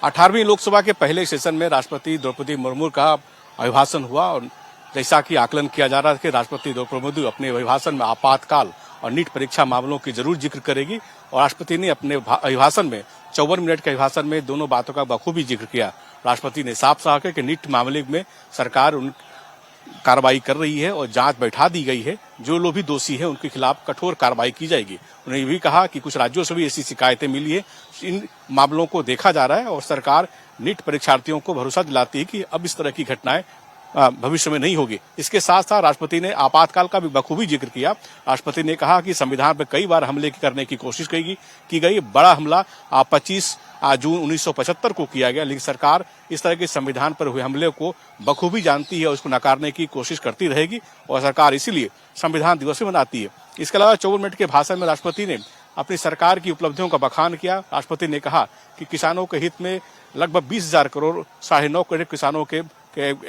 18वीं लोकसभा के पहले सेशन में राष्ट्रपति द्रौपदी मुर्मू का अभिभाषण हुआ और जैसा कि आकलन किया जा रहा है कि राष्ट्रपति द्रौपदी मुर्मू अपने अभिभाषण में आपातकाल और नीट परीक्षा मामलों की जरूर जिक्र करेगी और राष्ट्रपति ने अपने अभिभाषण में 54 मिनट के अभिभाषण में दोनों बातों का बखूबी जिक्र किया। राष्ट्रपति ने साफ कहा कि नीट मामले में सरकार उन कार्रवाई कर रही है और जांच बैठा दी गई है। जो लोग भी दोषी हैं उनके खिलाफ कठोर कार्रवाई की जाएगी। उन्होंने ये भी कहा कि कुछ राज्यों से भी ऐसी शिकायतें मिली है, इन मामलों को देखा जा रहा है और सरकार नीट परीक्षार्थियों को भरोसा दिलाती है कि अब इस तरह की घटनाएं भविष्य में नहीं होगी। इसके साथ साथ राष्ट्रपति ने आपातकाल का भी बखूबी जिक्र किया। राष्ट्रपति ने कहा कि संविधान पर कई बार हमले करने की कोशिश की गई। बड़ा हमला 25 जून 1975 को किया गया, लेकिन सरकार इस तरह के संविधान पर हुए हमले को बखूबी जानती है और उसको नकारने की कोशिश करती रहेगी और सरकार इसीलिए संविधान दिवस भी मनाती है। इसके अलावा 54 मिनट के भाषण में राष्ट्रपति ने अपनी सरकार की उपलब्धियों का बखान किया। राष्ट्रपति ने कहा कि किसानों के हित में लगभग 20,000 करोड़ 9.5 करोड़ किसानों के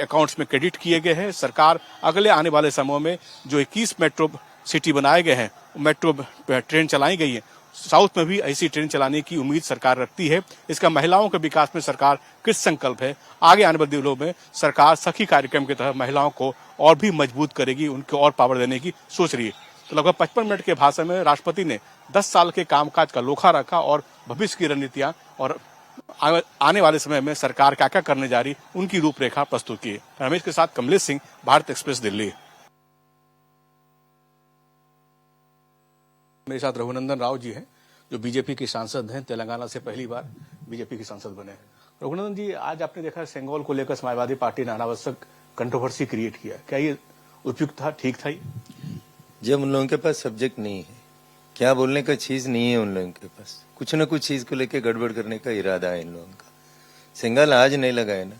अकाउंट्स में क्रेडिट किए गए हैं। सरकार अगले आने वाले समय में जो 21 मेट्रो सिटी बनाए गए हैं, मेट्रो ट्रेन चलाई गई है, साउथ में भी ऐसी ट्रेन चलाने की उम्मीद सरकार रखती है। इसका महिलाओं के विकास में सरकार कृत संकल्प है। आगे आने वाले दिनों में सरकार सखी कार्यक्रम के तहत महिलाओं को और भी मजबूत करेगी, उनको और पावर देने की सोच रही है। तो लगभग 55 मिनट के भाषण में राष्ट्रपति ने 10 साल के कामकाज का लोखा रखा और भविष्य की रणनीतियां और आने वाले समय में सरकार क्या क्या करने जा रही उनकी रूपरेखा प्रस्तुत की। रमेश के साथ कमलेश सिंह, भारत एक्सप्रेस, दिल्ली। मेरे साथ रघुनंदन राव जी हैं जो बीजेपी के सांसद हैं, तेलंगाना से पहली बार बीजेपी के सांसद बने। रघुनंदन जी, आज आपने देखा सेंगोल को लेकर समाजवादी पार्टी ने अनावश्यक कंट्रोवर्सी क्रिएट किया, क्या ये उपयुक्त था, ठीक था? जब उन लोगों के पास सब्जेक्ट नहीं है, क्या बोलने का चीज नहीं है, उन लोगों के पास कुछ न कुछ चीज को लेकर गड़बड़ करने का इरादा है इन लोगों का। सेंगाल आज नहीं लगाए ना,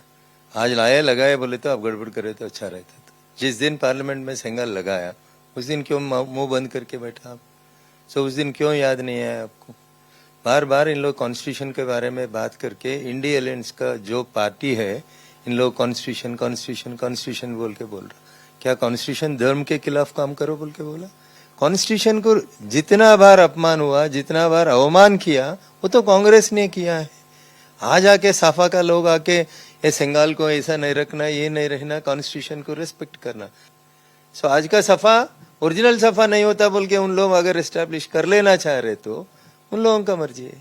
आज लगाए बोले तो आप गड़बड़ करे तो अच्छा रहता था। जिस दिन पार्लियामेंट में सेंगाल लगाया उस दिन क्यों मुंह बंद करके बैठा आप? उस दिन क्यों याद नहीं आया आपको? बार बार इन लोग कॉन्स्टिट्यूशन के बारे में बात करके इंडिया अलायंस का जो पार्टी है, इन लोग कॉन्स्टिट्यूशन कॉन्स्टिट्यूशन कॉन्स्टिट्यूशन बोल के बोल रहा। क्या कॉन्स्टिट्यूशन धर्म के खिलाफ काम करो बोल के बोला? कॉन्स्टिट्यूशन को जितना बार अपमान हुआ, जितना बार अवमान किया, वो तो कांग्रेस ने किया है। आज आके साफा का लोग आके ये सेंगाल को ऐसा नहीं रखना, ये नहीं रहना, कॉन्स्टिट्यूशन को रेस्पेक्ट करना। आज का सफा ओरिजिनल सफा नहीं होता बोल के उन लोग अगर एस्टैब्लिश कर लेना चाह रहे तो उन लोगों का मर्जी है।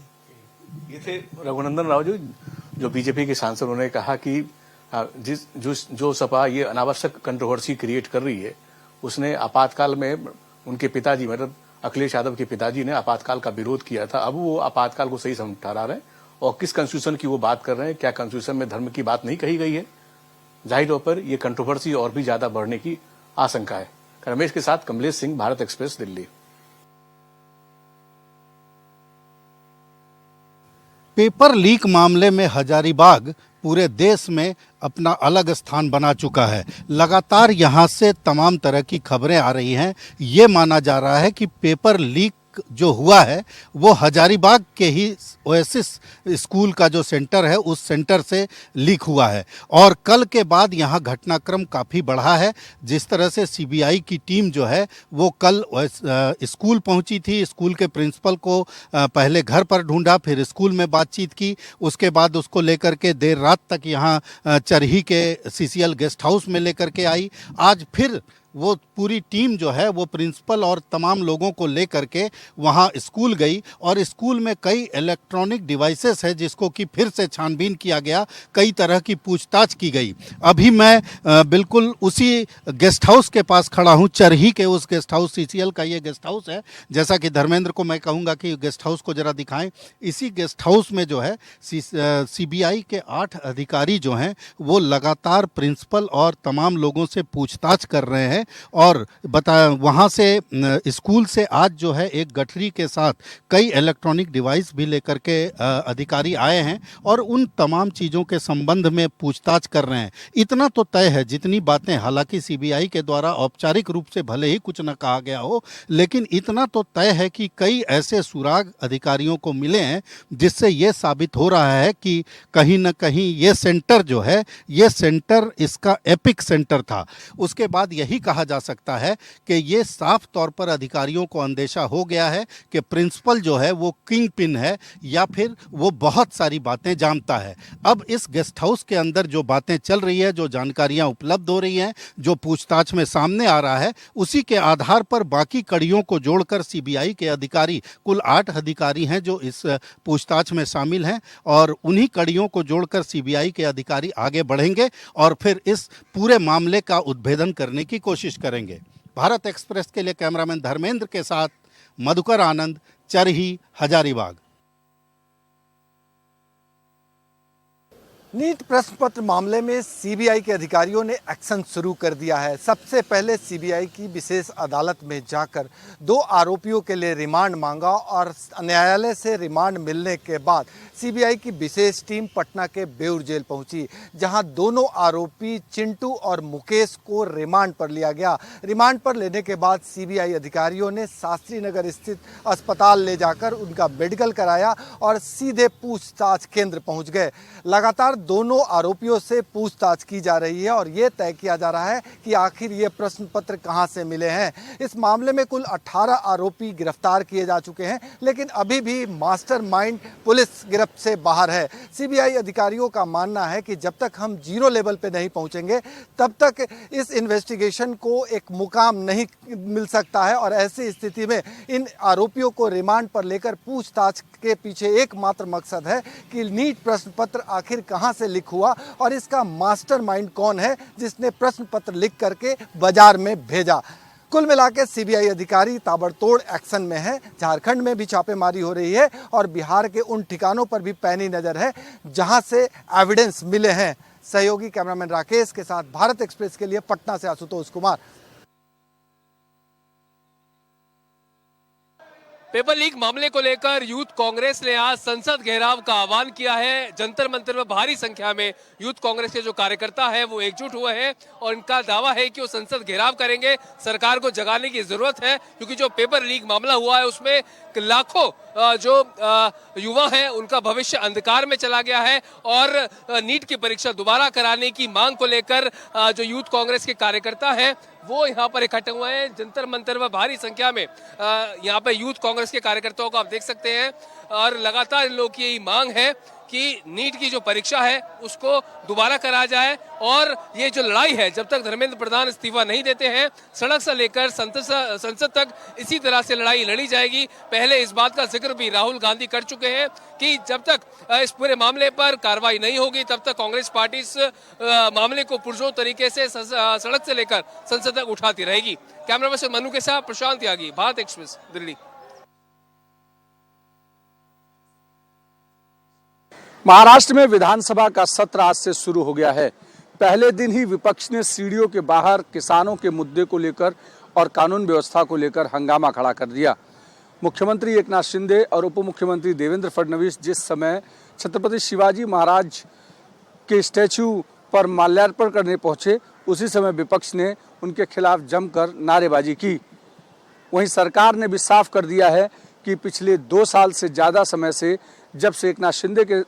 ये थे रघुनंदन राव जी जो बीजेपी के सांसद। उन्होंने कहा कि जो सपा ये अनावश्यक कंट्रोवर्सी क्रिएट कर रही है, उसने आपातकाल में उनके पिताजी मतलब अखिलेश यादव के पिताजी ने आपातकाल का विरोध किया था। अब वो आपातकाल को सही ठहरा रहे हैं और किस कॉन्स्टिट्यूशन की वो बात कर रहे हैं? क्या कॉन्स्टिट्यूशन में धर्म की बात नहीं कही गई है? जाहिर तौर पर ये कंट्रोवर्सी और भी ज्यादा बढ़ने की आशंका है। रमेश के साथ Kamlesh Singh, Bharat express, Delhi. Paper leak मामले में हजारीबाग पूरे देश में अपना अलग स्थान बना चुका है। लगातार यहां से तमाम तरह की खबरें आ रही हैं। ये माना जा रहा है कि पेपर लीक जो हुआ है वो हजारीबाग के ही ओएसिस स्कूल का जो सेंटर है उस सेंटर से लीक हुआ है और कल के बाद यहाँ घटनाक्रम काफ़ी बढ़ा है। जिस तरह से सीबीआई की टीम जो है वो कल स्कूल पहुंची थी, स्कूल के प्रिंसिपल को पहले घर पर ढूंढा, फिर स्कूल में बातचीत की, उसके बाद उसको लेकर के देर रात तक यहाँ चरही के सीसीएल गेस्ट हाउस में लेकर के आई। आज फिर वो पूरी टीम जो है वो प्रिंसिपल और तमाम लोगों को लेकर के वहाँ स्कूल गई और स्कूल में कई इलेक्ट्रॉनिक डिवाइसेस है जिसको कि फिर से छानबीन किया गया, कई तरह की पूछताछ की गई। अभी मैं बिल्कुल उसी गेस्ट हाउस के पास खड़ा हूँ, चरही के उस गेस्ट हाउस, सीसीएल का ये गेस्ट हाउस है। जैसा कि धर्मेंद्र को मैं कहूँगा कि गेस्ट हाउस को ज़रा दिखाएं। इसी गेस्ट हाउस में जो है सीबीआई के 8 अधिकारी जो हैं वो लगातार प्रिंसिपल और तमाम लोगों से पूछताछ कर रहे हैं और वहाँ से स्कूल से आज जो है एक गठरी के साथ कई इलेक्ट्रॉनिक डिवाइस भी लेकर के अधिकारी आए हैं और उन तमाम चीज़ों के संबंध में पूछताछ कर रहे हैं। इतना तो तय है, जितनी बातें हालांकि सीबीआई के द्वारा औपचारिक रूप से भले ही कुछ न कहा गया हो, लेकिन इतना तो तय है कि कई ऐसे सुराग अधिकारियों को मिले हैं जिससे ये साबित हो रहा है कि कहीं न कहीं ये सेंटर जो है, ये सेंटर इसका एपिक सेंटर था। उसके बाद यही कहा कहा जा सकता है कि ये साफ तौर पर अधिकारियों को अंदेशा हो गया है कि प्रिंसिपल जो है वो किंग पिन है या फिर वो बहुत सारी बातें जानता है। अब इस गेस्ट हाउस के अंदर जो बातें चल रही है, जो जानकारियां उपलब्ध हो रही हैं, जो पूछताछ में सामने आ रहा है, उसी के आधार पर बाकी कड़ियों को जोड़कर सीबीआई के अधिकारी, कुल 8 अधिकारी हैं जो इस पूछताछ में शामिल हैं, और उन्हीं कड़ियों को जोड़कर सीबीआई के अधिकारी आगे बढ़ेंगे और फिर इस पूरे मामले का उद्भेदन करने की कोशिश करेंगे। भारत एक्सप्रेस के लिए कैमरामैन धर्मेंद्र के साथ मधुकर आनंद, चरही, हजारीबाग। नीट प्रश्न पत्र मामले में सीबीआई के अधिकारियों ने एक्शन शुरू कर दिया है। सबसे पहले सीबीआई की विशेष अदालत में जाकर 2 आरोपियों के लिए रिमांड मांगा और न्यायालय से रिमांड मिलने के बाद सीबीआई की विशेष टीम पटना के बेउर जेल पहुंची, जहां दोनों आरोपी चिंटू और मुकेश को रिमांड पर लिया गया। रिमांड पर लेने के बाद सीबीआई अधिकारियों ने शास्त्री नगर स्थित अस्पताल ले जाकर उनका मेडिकल कराया और सीधे पूछताछ केंद्र पहुंच गए। लगातार दोनों आरोपियों से पूछताछ की जा रही है और ये तय किया जा रहा है कि आखिर ये प्रश्न पत्र कहां से मिले हैं। इस मामले में कुल 18 आरोपी गिरफ्तार किए जा चुके हैं, लेकिन अभी भी मास्टरमाइंड पुलिस गिरफ्त से बाहर है। सीबीआई अधिकारियों का मानना है कि जब तक हम जीरो लेवल पे नहीं पहुंचेंगे तब तक इस इन्वेस्टिगेशन को एक मुकाम नहीं मिल सकता है, और ऐसी स्थिति में इन आरोपियों को रिमांड पर लेकर पूछताछ के पीछे एकमात्र मकसद है कि नीट प्रश्न पत्र आखिर कहां से लीक हुआ और इसका मास्टरमाइंड कौन है जिसने प्रश्न पत्र लिख करके बाजार में भेजा। कुल मिलाकर सीबीआई अधिकारी ताबड़तोड़ एक्शन में है। झारखंड में भी छापेमारी हो रही है और बिहार के उन ठिकानों पर भी पैनी नजर है जहां से एविडेंस मिले हैं। सहयोगी कैमरामैन राकेश के साथ भारत एक्सप्रेस के लिए पटना से आशुतोष कुमार। पेपर लीक मामले को लेकर यूथ कांग्रेस ने आज संसद घेराव का आह्वान किया है। जंतर मंतर में भारी संख्या में यूथ कांग्रेस के जो कार्यकर्ता है वो एकजुट हुए हैं और इनका दावा है कि वो संसद घेराव करेंगे। सरकार को जगाने की जरूरत है, क्योंकि जो पेपर लीक मामला हुआ है उसमें लाखों जो युवा हैं उनका भविष्य अंधकार में चला गया है, और नीट की परीक्षा दोबारा कराने की मांग को लेकर जो यूथ कांग्रेस के कार्यकर्ता हैं वो यहाँ पर इकट्ठे हुए हैं। जंतर मंतर में भारी संख्या में यहाँ पे यूथ कांग्रेस के कार्यकर्ताओं को आप देख सकते हैं, और लगातार इन लोगों की यही मांग है कि नीट की जो परीक्षा है उसको दोबारा कराया जाए, और ये जो लड़ाई है जब तक धर्मेंद्र प्रधान इस्तीफा नहीं देते हैं सड़क से लेकर संसद तक इसी तरह से लड़ाई लड़ी जाएगी। पहले इस बात का जिक्र भी राहुल गांधी कर चुके हैं कि जब तक इस पूरे मामले पर कार्रवाई नहीं होगी तब तक कांग्रेस पार्टी इस मामले को पुरजोर तरीके से सड़क से लेकर संसद तक उठाती रहेगी। कैमरामैन मनु के साथ प्रशांत त्यागी, भारत एक्सप्रेस, दिल्ली। महाराष्ट्र में विधानसभा का सत्र आज से शुरू हो गया है। पहले दिन ही विपक्ष ने सीढ़ियों के बाहर किसानों के मुद्दे को लेकर और कानून व्यवस्था को लेकर हंगामा खड़ा कर दिया। मुख्यमंत्री एकनाथ शिंदे और उप मुख्यमंत्री देवेंद्र फडणवीस जिस समय छत्रपति शिवाजी महाराज के स्टैच्यू पर माल्यार्पण करने पहुंचे, उसी समय विपक्ष ने उनके खिलाफ जमकर नारेबाजी की। वहीं सरकार ने भी साफ कर दिया है कि पिछले 2 साल से ज़्यादा समय से जब से एकनाथ शिंदे के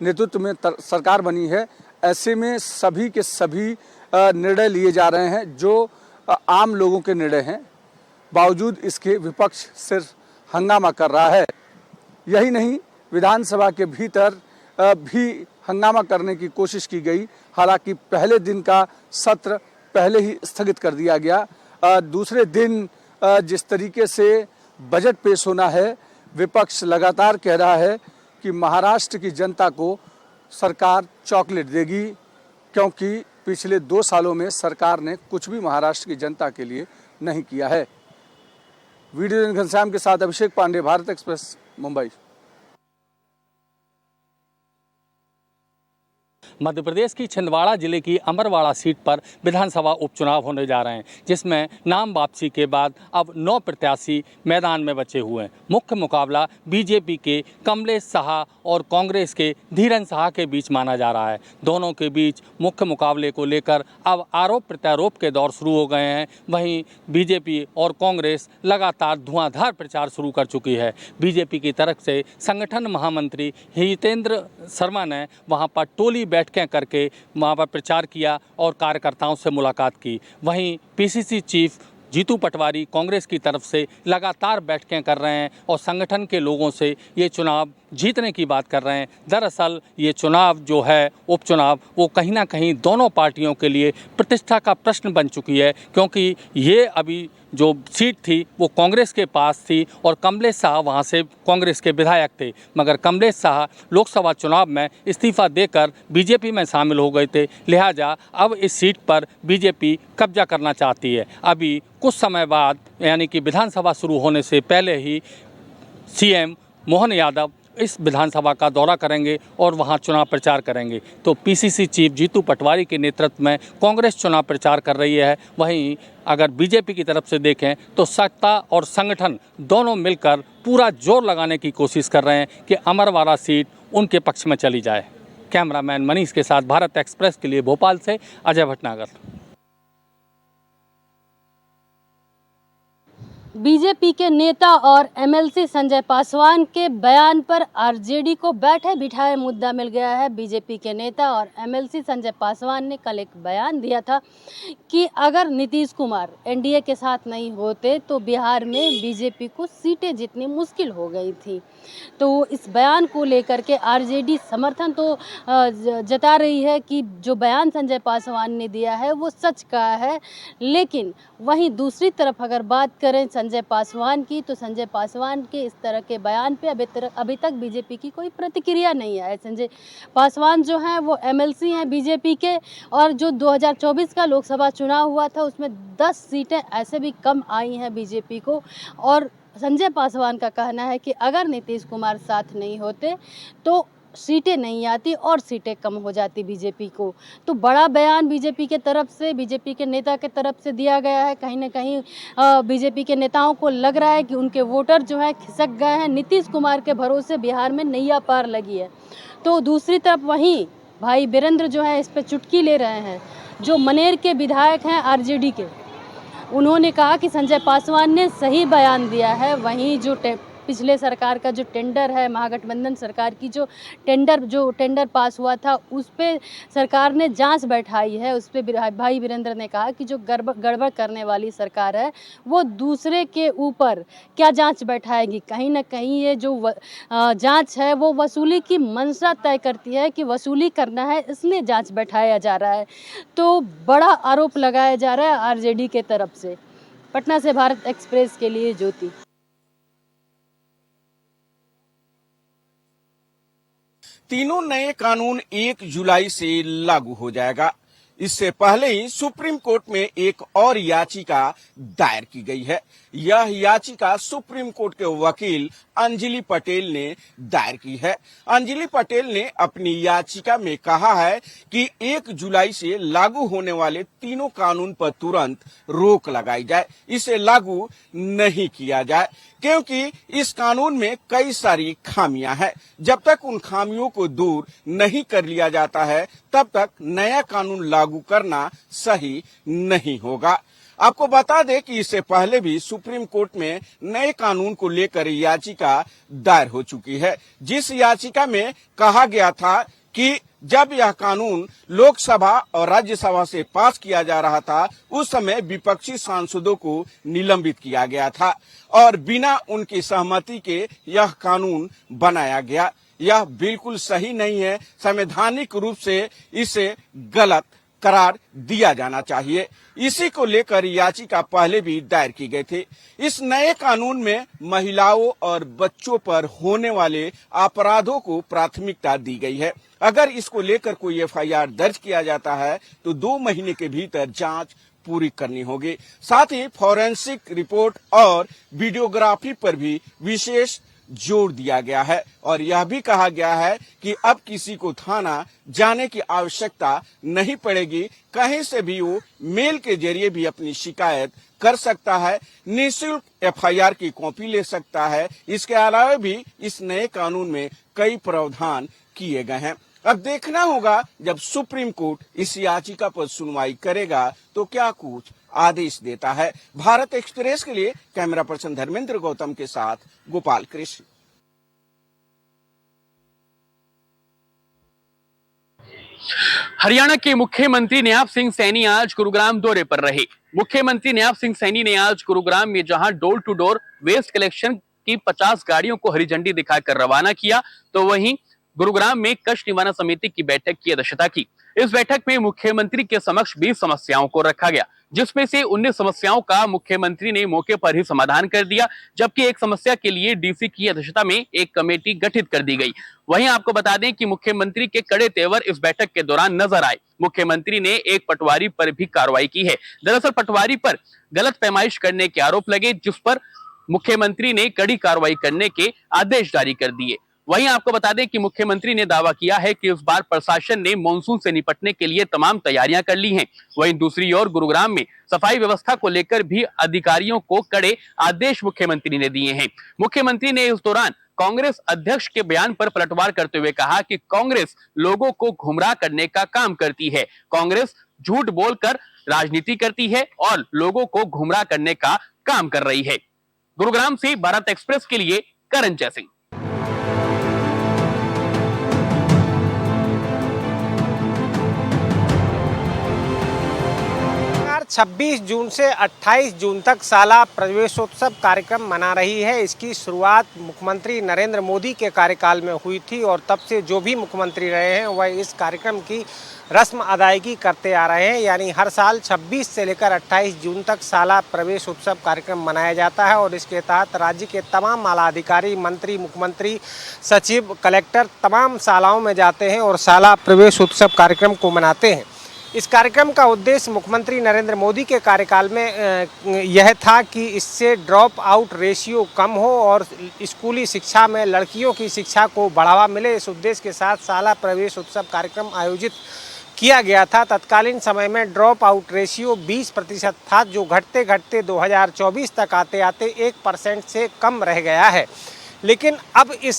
नेतृत्व में सरकार बनी है, ऐसे में सभी के सभी निर्णय लिए जा रहे हैं जो आम लोगों के निर्णय हैं। बावजूद इसके विपक्ष सिर्फ हंगामा कर रहा है। यही नहीं, विधानसभा के भीतर भी हंगामा करने की कोशिश की गई। हालांकि पहले दिन का सत्र पहले ही स्थगित कर दिया गया। दूसरे दिन जिस तरीके से बजट पेश होना है, विपक्ष लगातार कह रहा है कि महाराष्ट्र की जनता को सरकार चॉकलेट देगी, क्योंकि पिछले 2 सालों में सरकार ने कुछ भी महाराष्ट्र की जनता के लिए नहीं किया है। वीडियो घनश्याम के साथ अभिषेक पांडे, भारत एक्सप्रेस, मुंबई। मध्य प्रदेश की छिंदवाड़ा जिले की अमरवाड़ा सीट पर विधानसभा उपचुनाव होने जा रहे हैं, जिसमें नाम वापसी के बाद अब 9 प्रत्याशी मैदान में बचे हुए हैं। मुख्य मुकाबला बीजेपी के कमलेश साहा और कांग्रेस के धीरन साहा के बीच माना जा रहा है। दोनों के बीच मुख्य मुकाबले को लेकर अब आरोप प्रत्यारोप के दौर शुरू हो गए हैं। वहीं बीजेपी और कांग्रेस लगातार धुआंधार प्रचार शुरू कर चुकी है। बीजेपी की तरफ से संगठन महामंत्री हितेंद्र शर्मा ने वहां पर टोली बैठ बैठकें करके वहाँ पर प्रचार किया और कार्यकर्ताओं से मुलाकात की। वहीं पीसीसी चीफ जीतू पटवारी कांग्रेस की तरफ से लगातार बैठकें कर रहे हैं और संगठन के लोगों से ये चुनाव जीतने की बात कर रहे हैं। दरअसल ये चुनाव जो है, उपचुनाव, वो कहीं ना कहीं दोनों पार्टियों के लिए प्रतिष्ठा का प्रश्न बन चुकी है, क्योंकि ये अभी जो सीट थी वो कांग्रेस के पास थी और कमलेश शाह वहाँ से कांग्रेस के विधायक थे, मगर कमलेश शाह लोकसभा चुनाव में इस्तीफा देकर बीजेपी में शामिल हो गए थे। लिहाजा अब इस सीट पर बीजेपी कब्जा करना चाहती है। अभी कुछ समय बाद, यानी कि विधानसभा शुरू होने से पहले ही सीएम मोहन यादव इस विधानसभा का दौरा करेंगे और वहां चुनाव प्रचार करेंगे। तो पीसीसी चीफ जीतू पटवारी के नेतृत्व में कांग्रेस चुनाव प्रचार कर रही है। वहीं अगर बीजेपी की तरफ से देखें तो सत्ता और संगठन दोनों मिलकर पूरा जोर लगाने की कोशिश कर रहे हैं कि अमरवाड़ा सीट उनके पक्ष में चली जाए। कैमरामैन मनीष के साथ भारत एक्सप्रेस के लिए भोपाल से अजय भटनागर। बीजेपी के नेता और एमएलसी संजय पासवान के बयान पर आरजेडी को बैठे बिठाए मुद्दा मिल गया है। बीजेपी के नेता और एमएलसी संजय पासवान ने कल एक बयान दिया था कि अगर नीतीश कुमार एनडीए के साथ नहीं होते तो बिहार में बीजेपी को सीटें जीतनी मुश्किल हो गई थी। तो इस बयान को लेकर के आरजेडी समर्थन तो जता रही है कि जो बयान संजय पासवान ने दिया है वो सच का है, लेकिन वहीं दूसरी तरफ अगर बात करें संजय पासवान की, तो संजय पासवान के इस तरह के बयान पे अभी तक बीजेपी की कोई प्रतिक्रिया नहीं है। संजय पासवान जो हैं वो एमएलसी हैं बीजेपी के, और जो 2024 का लोकसभा चुनाव हुआ था उसमें 10 सीटें ऐसे भी कम आई हैं बीजेपी को। और संजय पासवान का कहना है कि अगर नीतीश कुमार साथ नहीं होते तो सीटें नहीं आती और सीटें कम हो जाती बीजेपी को। तो बड़ा बयान बीजेपी के तरफ से, बीजेपी के नेता के तरफ से दिया गया है। कहीं ना कहीं बीजेपी के नेताओं को लग रहा है कि उनके वोटर जो है खिसक गए हैं, नीतीश कुमार के भरोसे बिहार में नैया पार लगी है। तो दूसरी तरफ वहीं भाई वीरेंद्र जो है इस पर चुटकी ले रहे हैं, जो मनेर के विधायक हैं आरजेडी के। उन्होंने कहा कि संजय पासवान ने सही बयान दिया है। वहीं जो पिछले सरकार का जो टेंडर है, महागठबंधन सरकार की जो टेंडर पास हुआ था उस पे सरकार ने जांच बैठाई है। उस पे भाई वीरेंद्र ने कहा कि जो गड़बड़ करने वाली सरकार है वो दूसरे के ऊपर क्या जांच बैठाएगी। कहीं ना कहीं ये जो जांच है वो वसूली की मंशा तय करती है कि वसूली करना है, इसलिए जांच बैठाया जा रहा है। तो बड़ा आरोप लगाया जा रहा है आरजेडी के तरफ से। पटना से भारत एक्सप्रेस के लिए ज्योति। तीनों नए कानून 1 जुलाई से लागू हो जाएगा। इससे पहले ही सुप्रीम कोर्ट में एक और याचिका दायर की गई है। यह याचिका सुप्रीम कोर्ट के वकील अंजलि पटेल ने दायर की है। अंजलि पटेल ने अपनी याचिका में कहा है कि 1 जुलाई से लागू होने वाले तीनों कानून पर तुरंत रोक लगाई जाए, इसे लागू नहीं किया जाए, क्योंकि इस कानून में कई सारी खामियां हैं। जब तक उन खामियों को दूर नहीं कर लिया जाता है तब तक नया कानून लागू करना सही नहीं होगा। आपको बता दें कि इससे पहले भी सुप्रीम कोर्ट में नए कानून को लेकर याचिका दायर हो चुकी है, जिस याचिका में कहा गया था कि जब यह कानून लोकसभा और राज्यसभा से पास किया जा रहा था उस समय विपक्षी सांसदों को निलंबित किया गया था और बिना उनकी सहमति के यह कानून बनाया गया। यह बिल्कुल सही नहीं है। संवैधानिक रूप से इसे गलत करार दिया जाना चाहिए। इसी को लेकर याचिका पहले भी दायर की गई थी। इस नए कानून में महिलाओं और बच्चों पर होने वाले अपराधों को प्राथमिकता दी गई है। अगर इसको लेकर कोई एफआईआर दर्ज किया जाता है तो 2 महीने के भीतर जांच पूरी करनी होगी। साथ ही फॉरेंसिक रिपोर्ट और वीडियोग्राफी पर भी विशेष जोर दिया गया है और यह भी कहा गया है कि अब किसी को थाना जाने की आवश्यकता नहीं पड़ेगी। कहीं से भी वो मेल के जरिए भी अपनी शिकायत कर सकता है, निःशुल्क एफआईआर की कॉपी ले सकता है। इसके अलावा भी इस नए कानून में कई प्रावधान किए गए हैं। अब देखना होगा जब सुप्रीम कोर्ट इस याचिका पर सुनवाई करेगा तो क्या कुछ आदेश देता है। भारत एक्सप्रेस के लिए कैमरा पर्सन धर्मेंद्र गौतम के साथ गोपाल कृष्ण। हरियाणा के मुख्यमंत्री नयाब सिंह सैनी आज गुरुग्राम दौरे पर रहे। मुख्यमंत्री नयाब सिंह सैनी ने आज गुरुग्राम में जहां door to door waste collection की 50 गाड़ियों को हरी झंडी दिखाकर रवाना किया, तो वहीं गुरुग्राम में कष्ट निवारण समिति की बैठक की अध्यक्षता की। इस बैठक में मुख्यमंत्री के समक्ष 20 समस्याओं को रखा गया, जिसमें से 19 समस्याओं का मुख्यमंत्री ने मौके पर ही समाधान कर दिया, जबकि एक समस्या के लिए डीसी की अध्यक्षता में एक कमेटी गठित कर दी गई। वहीं आपको बता दें कि मुख्यमंत्री के कड़े तेवर इस बैठक के दौरान नजर आए। मुख्यमंत्री ने एक पटवारी पर भी कार्रवाई की है। दरअसल पटवारी पर गलत पैमाइश करने के आरोप लगे, जिस पर मुख्यमंत्री ने कड़ी कार्रवाई करने के आदेश जारी कर दिए। वहीं आपको बता दें कि मुख्यमंत्री ने दावा किया है कि इस बार प्रशासन ने मानसून से निपटने के लिए तमाम तैयारियां कर ली हैं। वहीं दूसरी ओर गुरुग्राम में सफाई व्यवस्था को लेकर भी अधिकारियों को कड़े आदेश मुख्यमंत्री ने दिए हैं। मुख्यमंत्री ने इस दौरान कांग्रेस अध्यक्ष के बयान पर पलटवार करते हुए कहा कि कांग्रेस लोगों को गुमराह करने का काम करती है। कांग्रेस झूठ बोलकर राजनीति करती है और लोगों को गुमराह करने का काम कर रही है। गुरुग्राम से भारत एक्सप्रेस के लिए करण जयसिंह। 26 जून से 28 जून तक साला प्रवेशोत्सव कार्यक्रम मना रही है। इसकी शुरुआत मुख्यमंत्री नरेंद्र मोदी के कार्यकाल में हुई थी और तब से जो भी मुख्यमंत्री रहे हैं वह इस कार्यक्रम की रस्म अदायगी करते आ रहे हैं। यानी हर साल 26 से लेकर 28 जून तक साला प्रवेश उत्सव कार्यक्रम मनाया जाता है और इसके तहत राज्य के तमाम आला अधिकारी, मंत्री, मुख्यमंत्री, सचिव, कलेक्टर तमाम शालाओं में जाते हैं और साला प्रवेश उत्सव कार्यक्रम को मनाते हैं। इस कार्यक्रम का उद्देश्य मुख्यमंत्री नरेंद्र मोदी के कार्यकाल में यह था कि इससे ड्रॉप आउट रेशियो कम हो और स्कूली शिक्षा में लड़कियों की शिक्षा को बढ़ावा मिले। इस उद्देश्य के साथ साला प्रवेश उत्सव कार्यक्रम आयोजित किया गया था। तत्कालीन समय में ड्रॉप आउट रेशियो 20% था, जो घटते घटते 2024 तक आते आते 1% से कम रह गया है। लेकिन अब इस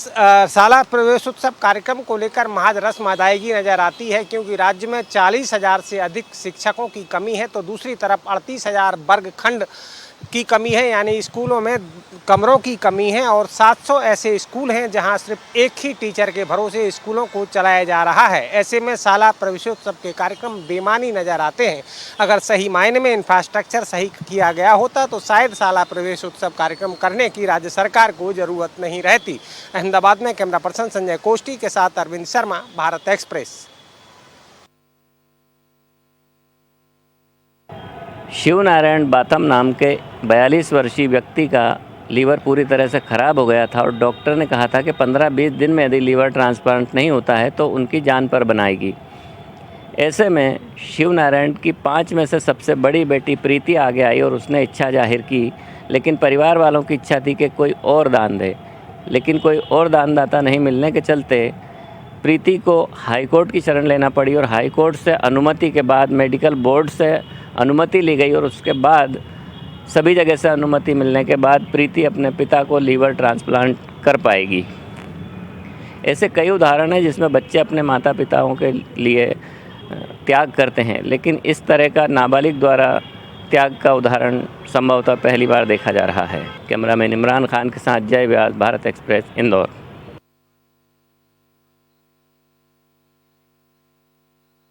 साला प्रवेशोत्सव कार्यक्रम को लेकर महज रस्म अदायगी नज़र आती है, क्योंकि राज्य में 40,000 से अधिक शिक्षकों की कमी है, तो दूसरी तरफ 38,000 वर्ग खंड की कमी है, यानी स्कूलों में कमरों की कमी है और 700 ऐसे स्कूल हैं जहां सिर्फ एक ही टीचर के भरोसे स्कूलों को चलाया जा रहा है। ऐसे में साला प्रवेशोत्सव के कार्यक्रम बेमानी नज़र आते हैं। अगर सही मायने में इंफ्रास्ट्रक्चर सही किया गया होता तो शायद साला प्रवेशोत्सव कार्यक्रम करने की राज्य सरकार को ज़रूरत नहीं रहती। अहमदाबाद में कैमरा पर्सन संजय कोष्टी के साथ अरविंद शर्मा, भारत एक्सप्रेस। शिव नारायण बाथम नाम के 42 वर्षीय व्यक्ति का लीवर पूरी तरह से ख़राब हो गया था और डॉक्टर ने कहा था कि 15-20 दिन में यदि लीवर ट्रांसप्लांट नहीं होता है तो उनकी जान पर बनाएगी। ऐसे में शिव नारायण की 5 में से सबसे बड़ी बेटी प्रीति आगे आई और उसने इच्छा जाहिर की, लेकिन परिवार वालों की इच्छा थी कि कोई और दान दे, लेकिन कोई और दानदाता नहीं मिलने के चलते प्रीति को हाईकोर्ट की शरण लेना पड़ी और हाईकोर्ट से अनुमति के बाद मेडिकल बोर्ड से अनुमति ली गई और उसके बाद सभी जगह से अनुमति मिलने के बाद प्रीति अपने पिता को लीवर ट्रांसप्लांट कर पाएगी। ऐसे कई उदाहरण हैं जिसमें बच्चे अपने माता पिताओं के लिए त्याग करते हैं, लेकिन इस तरह का नाबालिग द्वारा त्याग का उदाहरण संभवतः पहली बार देखा जा रहा है। कैमरामैन इमरान खान के साथ जय व्यास, भारत एक्सप्रेस, इंदौर।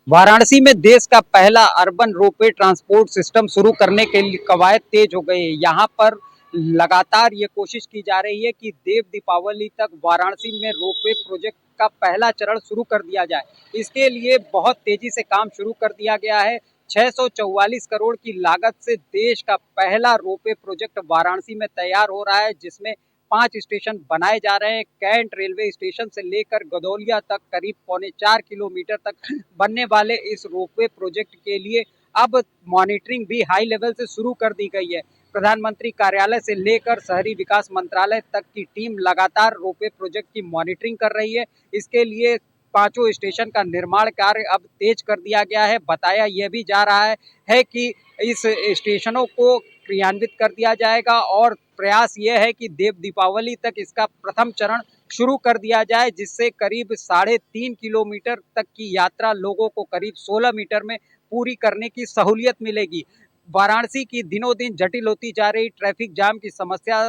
वाराणसी में देश का पहला अर्बन रोपवे ट्रांसपोर्ट सिस्टम शुरू करने के लिए कवायद तेज हो गई है। यहाँ पर लगातार ये कोशिश की जा रही है कि देव दीपावली तक वाराणसी में रोपवे प्रोजेक्ट का पहला चरण शुरू कर दिया जाए। इसके लिए बहुत तेजी से काम शुरू कर दिया गया है। 644 करोड़ की लागत से देश का पहला रोपवे प्रोजेक्ट वाराणसी में तैयार हो रहा है, जिसमें 5 स्टेशन बनाए जा रहे हैं। कैंट रेलवे स्टेशन से लेकर गदौलिया तक करीब 4.25 किलोमीटर तक बनने वाले इस रोपवे प्रोजेक्ट के लिए अब मॉनिटरिंग भी हाई लेवल से शुरू कर दी गई है। प्रधानमंत्री कार्यालय से लेकर शहरी विकास मंत्रालय तक की टीम लगातार रोपवे प्रोजेक्ट की मॉनिटरिंग कर रही है। इसके लिए 5 स्टेशन का निर्माण कार्य अब तेज कर दिया गया है। बताया यह भी जा रहा है कि इस स्टेशनों को क्रियान्वित कर दिया जाएगा और प्रयास यह है कि देव दीपावली तक इसका प्रथम चरण शुरू कर दिया जाए, जिससे करीब 3.5 किलोमीटर तक की यात्रा लोगों को करीब 16 मीटर में पूरी करने की सहूलियत मिलेगी। वाराणसी की दिनों दिन जटिल होती जा रही ट्रैफिक जाम की समस्या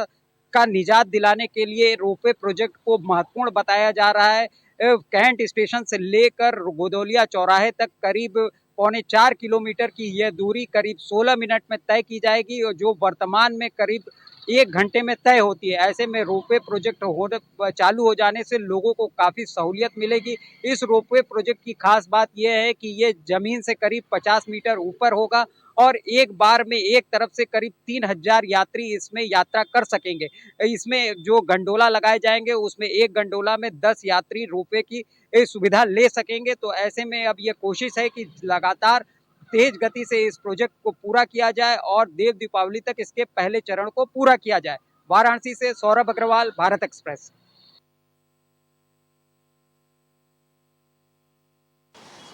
का निजात दिलाने के लिए रोपवे प्रोजेक्ट को महत्वपूर्ण बताया जा रहा है। कैंट स्टेशन से लेकर गोदौलिया चौराहे तक करीब 3.25 किलोमीटर की यह दूरी करीब 16 मिनट में तय की जाएगी, और जो वर्तमान में करीब 1 घंटे में तय होती है। ऐसे में रोपवे प्रोजेक्ट चालू हो जाने से लोगों को काफ़ी सहूलियत मिलेगी। इस रोपवे प्रोजेक्ट की खास बात यह है कि ये ज़मीन से करीब 50 मीटर ऊपर होगा और एक बार में एक तरफ से करीब 3000 यात्री इसमें यात्रा कर सकेंगे। इसमें जो गंडोला लगाए जाएंगे उसमें एक गंडोला में 10 यात्री रोपवे की सुविधा ले सकेंगे। तो ऐसे में अब ये कोशिश है कि लगातार तेज गति से इस प्रोजेक्ट को पूरा किया जाए और देव दीपावली तक इसके पहले चरण को पूरा किया जाए। वाराणसी से सौरभ अग्रवाल, भारत एक्सप्रेस।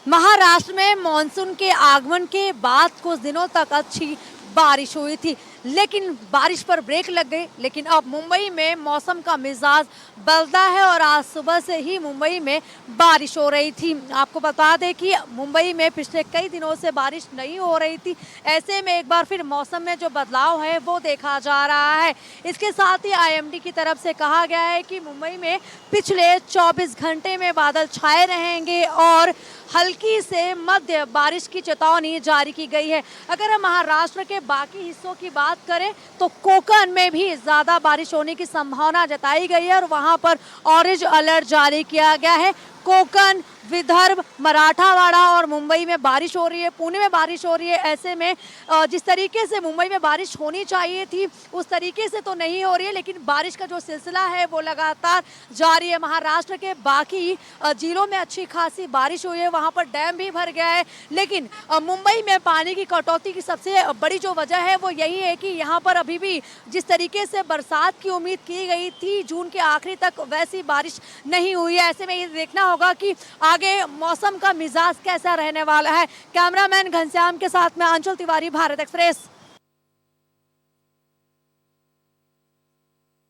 महाराष्ट्र में मानसून के आगमन के बाद कुछ दिनों तक अच्छी बारिश हुई थी, लेकिन बारिश पर ब्रेक लग गई। लेकिन अब मुंबई में मौसम का मिजाज बदला है और आज सुबह से ही मुंबई में बारिश हो रही थी। आपको बता दें कि मुंबई में पिछले कई दिनों से बारिश नहीं हो रही थी। ऐसे में एक बार फिर मौसम में जो बदलाव है वो देखा जा रहा है। इसके साथ ही IMD की तरफ से कहा गया है कि मुंबई में पिछले 24 घंटे में बादल छाए रहेंगे और हल्की से मध्य बारिश की चेतावनी जारी की गई है। अगर हम महाराष्ट्र के बाकी हिस्सों की बात करें तो कोकण में भी ज़्यादा बारिश होने की संभावना जताई गई है और वहां पर ऑरेंज अलर्ट जारी किया गया है। कोकण, विदर्भ, मराठावाड़ा और मुंबई में बारिश हो रही है, पुणे में बारिश हो रही है। ऐसे में जिस तरीके से मुंबई में बारिश होनी चाहिए थी उस तरीके से तो नहीं हो रही है, लेकिन बारिश का जो सिलसिला है वो लगातार जारी है। महाराष्ट्र के बाकी जिलों में अच्छी खासी बारिश हुई है, वहां पर डैम भी भर गया है। लेकिन मुंबई में पानी की कटौती की सबसे बड़ी जो वजह है वो यही है कि यहाँ पर अभी भी जिस तरीके से बरसात की उम्मीद की गई थी जून के आखिरी तक, वैसी बारिश नहीं हुई है। ऐसे में ये देखना होगा कि आगे मौसम का मिजाज कैसा रहने वाला है। कैमरामैन घनश्याम के साथ में अंशुल तिवारी, भारत एक्सप्रेस।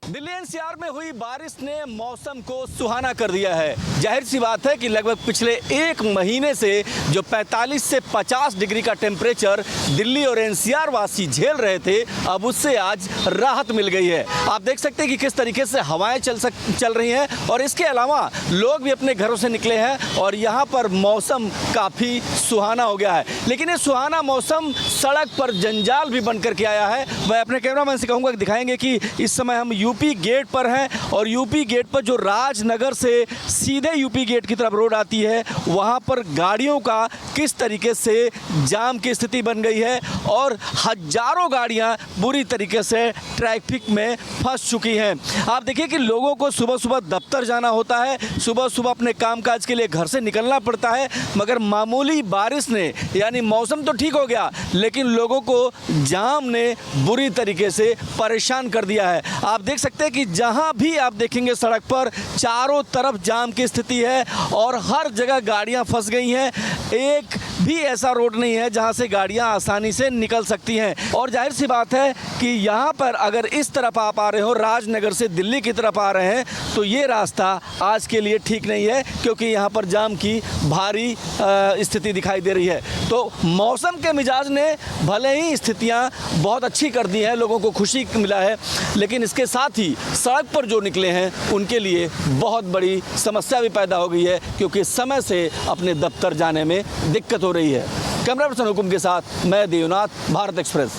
दिल्ली NCR में हुई बारिश ने मौसम को सुहाना कर दिया है। जाहिर सी बात है कि लगभग पिछले 1 महीने से जो 45 से 50 डिग्री का टेम्परेचर दिल्ली और NCR वासी झेल रहे थे, अब उससे आज राहत मिल गई है। आप देख सकते हैं कि किस तरीके से हवाएं चल रही हैं और इसके अलावा लोग भी अपने घरों से निकले हैं और यहाँ पर मौसम काफ़ी सुहाना हो गया है। लेकिन ये सुहाना मौसम सड़क पर जंजाल भी बनकर के आया है। मैं अपने कैमरामैन से कहूँगा कि दिखाएंगे कि इस समय हम यूपी गेट पर हैं और यूपी गेट पर जो राजनगर से सीधे यूपी गेट की तरफ रोड आती है वहां पर गाड़ियों का किस तरीके से जाम की स्थिति बन गई है और हजारों गाड़ियां बुरी तरीके से ट्रैफिक में फंस चुकी हैं। आप देखिए कि लोगों को सुबह सुबह दफ्तर जाना होता है, सुबह सुबह अपने कामकाज के लिए घर से निकलना पड़ता है, मगर मामूली बारिश ने, यानी मौसम तो ठीक हो गया लेकिन लोगों को जाम ने बुरी तरीके से परेशान कर दिया है। आप देख सकते हैं कि जहां भी आप देखेंगे सड़क पर चारों तरफ जाम की स्थिति है और हर जगह गाड़ियां फंस गई हैं। एक भी ऐसा रोड नहीं है जहां से गाड़ियां आसानी से निकल सकती हैं। और जाहिर सी बात है कि यहां पर अगर इस तरफ आप आ रहे हो, राजनगर से दिल्ली की तरफ आ रहे हैं, तो ये रास्ता आज के लिए ठीक नहीं है क्योंकि यहाँ पर जाम की भारी स्थिति दिखाई दे रही है। तो मौसम के मिजाज ने भले ही स्थितियाँ बहुत अच्छी कर दी हैं, लोगों को खुशी मिला है, लेकिन इसके साथ ही सड़क पर जो निकले हैं उनके लिए बहुत बड़ी समस्या भी पैदा हो गई है क्योंकि समय से अपने दफ्तर जाने में दिक्कत हो रही है। कैमरा पर्सन हुकुम के साथ मैं देवनाथ, भारत एक्सप्रेस।